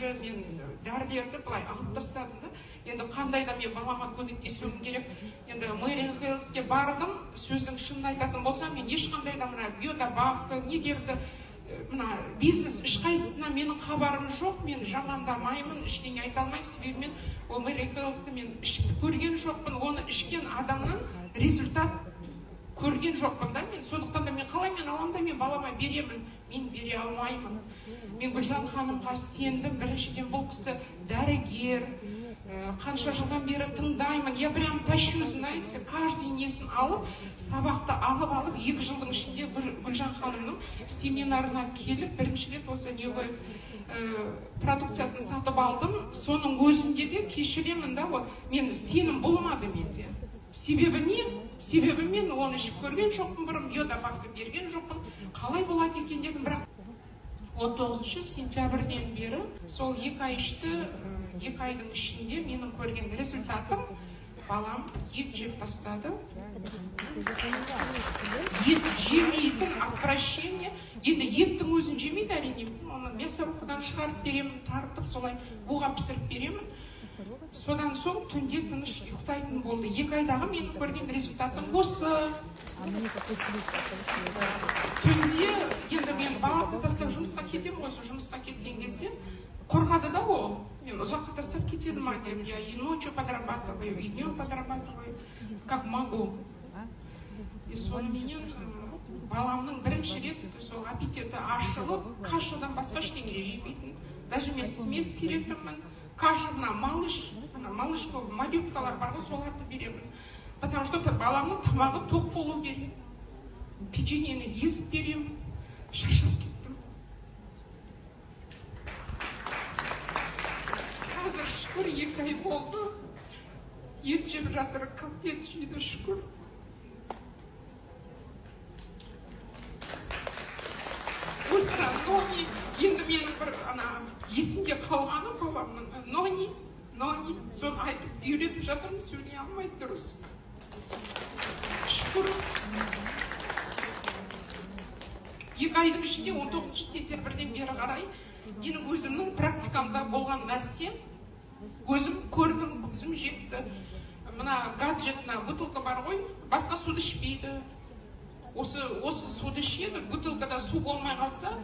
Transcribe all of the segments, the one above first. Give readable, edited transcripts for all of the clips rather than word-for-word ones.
уже мен дәрілерді былай алып тастадым да. Енді қандай да мен балама көмектесуім керек. Енді Мэрин Хейлске бардым, сөздің шынын айтатын болсам, мен ешқандай да мына биодобавка, негерді мына бизнес ешқайсысына менің хабарым жоқ, мен жамандамаймын, ештеңе айта алмаймын, себебі мен ол Мэрин Хейлсті мен ішіп көрген жоқпын, оны ішкен адамнан результат көрген жоқпын да, мен сондықтан да мен қалай мен аламын да мен балама беремін, мен бере алмаймын. Мен Гүлжан ханымға сендім, біріншіден бұл кісі дәрігер, қанша жылдан бері тыңдаймын, я прям тащу, знаете, каждый несін алып, сабақты алып, 2 жылдың ішінде Гүлжан ханымның семинарына келіп, бірінші рет осы неге продукциясын сатып алдым, соның өзінде де кешіремін да, вот, мен сенім болмады менде. Себебі не? Себебі мен оны ішіп көрген жоқпын, бұрын биодобавка берген жоқпын, қалай болады екен дедім, бірақ 19 сентябрьден бері сол 2 ай ішті, 2 айдың ішінде менің көрген результатым, балам ет жеп бастады. Ет жемейтін отвращение. Енді еттің өзін жемейді әрине, оны мясорубкадан шығарып беремін, тартып солай буға пісіріп беремін. Содан соң түнде тыныш ұйықтайтын болды. 2 айдағы менің көрген результатым осы. Түнде енді мен баламды тастап жұмысқа кетемін ғой, жұмысқа кеткен кезде қорқады да ол. Мен ұзаққа тастап кетеді ма деймін, я и ночью подрабатываю, и днем подрабатываю, как могу. И соныменен баламның бірінші рет сол аппетиті ашылып, кашадан басқа ештеңе жемейтін. Даже мен смес беретінмін. Кашына малышко, малюткалар бар ғой, соларды беремін. Потому что баламның тамағы тоқ болу керек. Печеньені езіп беремін. Шашып кеттім. Қазір шүкір 2 ай болды. Ет жеп жатыр, котлет жейді шүкір. Ультра нони, енді менің бір есімде қалғаны баламның нони, соны айтып үйретіп жатырмын, сөйлей алмайды дұрыс. Шүкір. 2 айдың ішінде 19 сентябрьден бері қарай менің өзімнің практикамда болған нәрсе, өзім көрдім, өзім жетті. Мына гаджетна бутылка бар ғой, басқа суды ішпейді. Осы суды ішеді, бутылкада су болмай қалса,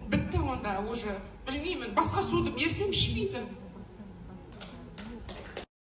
бітті онда уже, білмеймін, басқа суды берсем ішпейді.